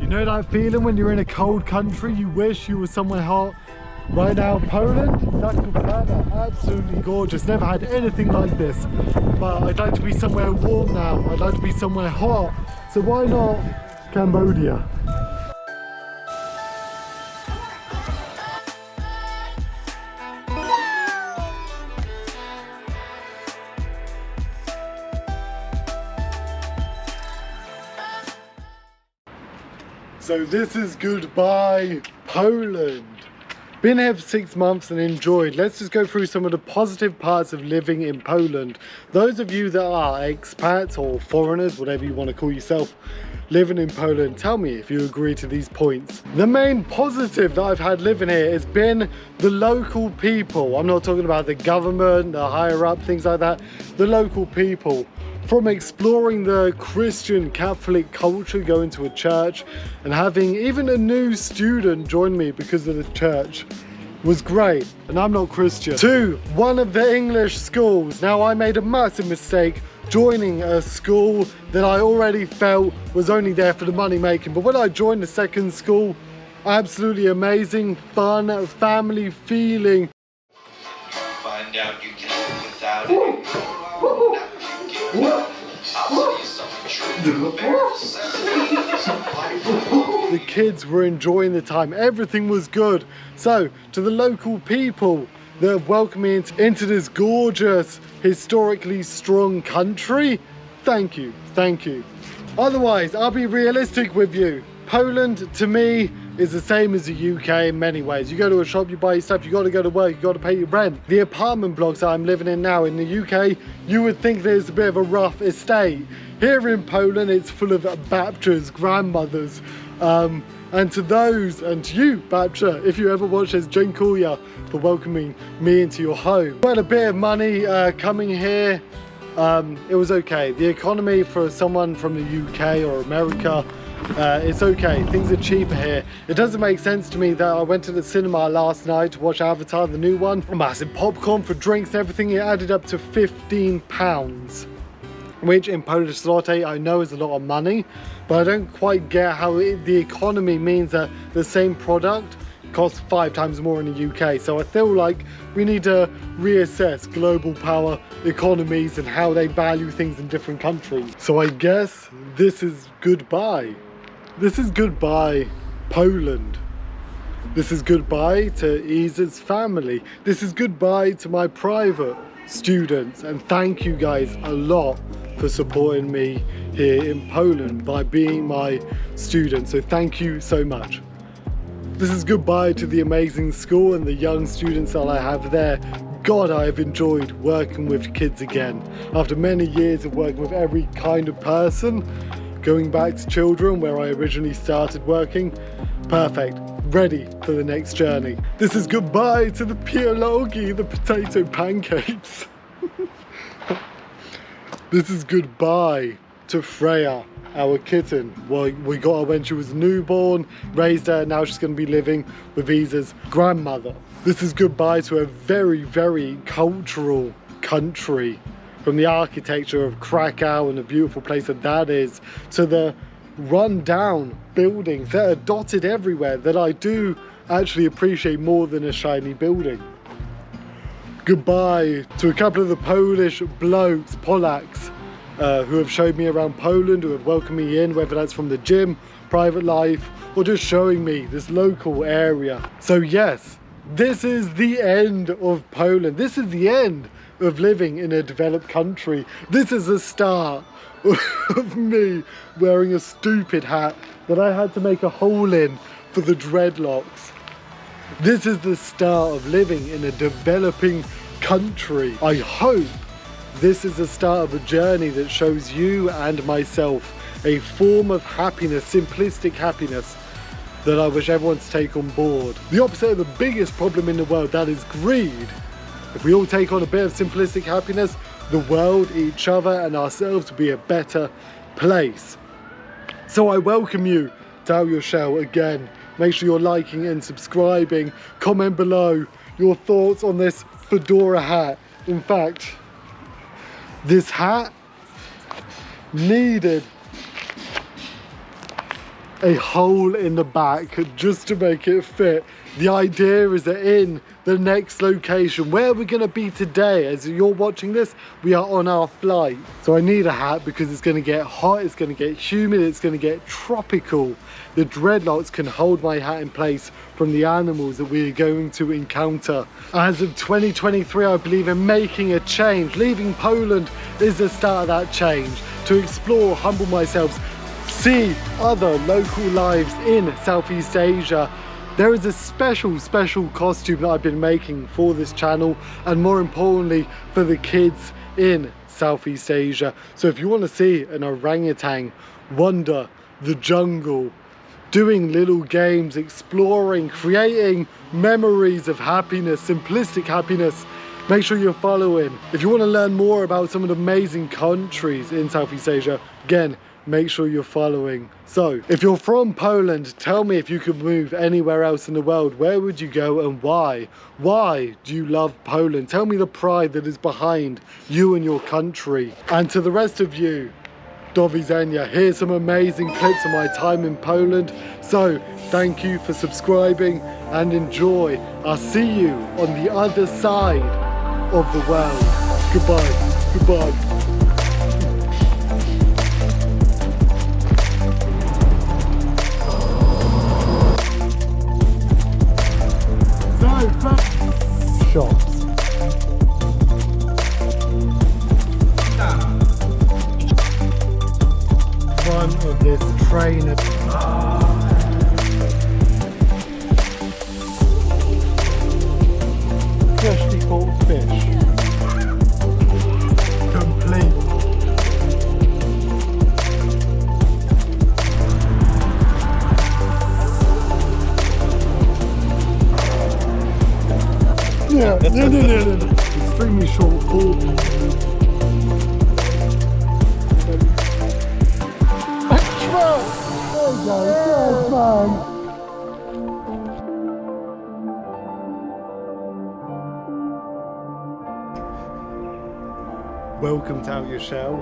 You know that feeling when you're in a cold country, you wish you were somewhere hot? Right now, Poland, absolutely gorgeous. Never had anything like this. But I'd like to be somewhere warm now. I'd like to be somewhere hot. So why not Cambodia? So this is goodbye Poland. Been here for 6 months and enjoyed. Let's just go through some of the positive parts of living in Poland. Those of you that are expats or foreigners, whatever you want to call yourself, living in Poland, tell me if you agree to these points. The main positive that I've had living here has been the local people. I'm not talking about the government, the higher up, things like that. The local people. From exploring the Christian Catholic culture, going to a church and having even a new student join me because of the church was great. And I'm not Christian. 2, one of the English schools. Now I made a massive mistake joining a school that I already felt was only there for the money making. But when I joined the second school, absolutely amazing, fun, family feeling. Find out you can live without it. The kids were enjoying the time, everything was good. So to the local people that have welcomed me into this gorgeous, historically strong country, thank you, thank you. Otherwise, I'll be realistic with you. Poland to me is the same as the UK in many ways. You go to a shop, you buy your stuff, you got to go to work, you got to pay your rent. The apartment blocks that I'm living in now in the UK, you would think there's a bit of a rough estate. Here in Poland, it's full of babcias, grandmothers. And to those, and to you, babcia, if you ever watch this, dziękuję for welcoming me into your home. I had a bit of money coming here. It was okay. The economy for someone from the UK or America, it's okay. Things are cheaper here. It doesn't make sense to me that I went to the cinema last night to watch Avatar, the new one. Massive popcorn for drinks and everything. It added up to £15, which in Polish zloty I know is a lot of money, but I don't quite get how the economy means that the same product costs 5 times more in the UK. So I feel like we need to reassess global power economies and how they value things in different countries. So I guess this is goodbye. This is goodbye Poland. This is goodbye to Isa's family. This is goodbye to my private students. And thank you guys a lot for supporting me here in Poland by being my student. So thank you so much. This is goodbye to the amazing school and the young students that I have there. God, I have enjoyed working with kids again. After many years of working with every kind of person, going back to children where I originally started working, perfect, ready for the next journey. This is goodbye to the pierogi, the potato pancakes. This is goodbye to Freya, our kitten. Well, we got her when she was newborn, raised her, now she's going to be living with Isa's grandmother. This is goodbye to a very, very cultural country. From the architecture of Krakow and the beautiful place that is, to the run-down buildings that are dotted everywhere that I do actually appreciate more than a shiny building. Goodbye to a couple of the Polish blokes, Polaks, who have showed me around Poland, who have welcomed me in, whether that's from the gym, private life, or just showing me this local area. So yes, this is the end of Poland. This is the end of living in a developed country. This is the start of me wearing a stupid hat that I had to make a hole in for the dreadlocks. This is the start of living in a developing country. I hope this is the start of a journey that shows you and myself a form of happiness, simplistic happiness, that I wish everyone to take on board. The opposite of the biggest problem in the world, that is greed. If we all take on a bit of simplistic happiness, the world, each other and ourselves will be a better place. So I welcome you to How Your Shell again. Make sure you're liking and subscribing. Comment below your thoughts on this fedora hat. In fact, this hat needed a hole in the back just to make it fit. The idea is that in the next location, where we're gonna be today, as you're watching this, we are on our flight. So I need a hat because it's gonna get hot, it's gonna get humid, it's gonna get tropical. The dreadlocks can hold my hat in place from the animals that we are going to encounter. As of 2023, I believe in making a change. Leaving Poland is the start of that change. To explore, humble myself, see other local lives in Southeast Asia. There is a special costume that I've been making for this channel, and more importantly for the kids in Southeast Asia. So if you want to see an orangutan wander the jungle, doing little games, exploring, creating memories of happiness, simplistic happiness, make sure you're following. If you want to learn more about some of the amazing countries in Southeast Asia, again, make sure you're following. So if you're from Poland, tell me, if you could move anywhere else in the world, where would you go and why? Why do you love Poland? Tell me the pride that is behind you and your country. And to the rest of you, do widzenia. Here's some amazing clips of my time in Poland. So thank you for subscribing and enjoy. I'll see you on the other side of the world. Goodbye. Goodbye. Shops. Front of this train of freshly caught fish. Complete. Yeah, no. Extremely short fall. Extra! There you go, yes, man. Welcome to Out Your Shell.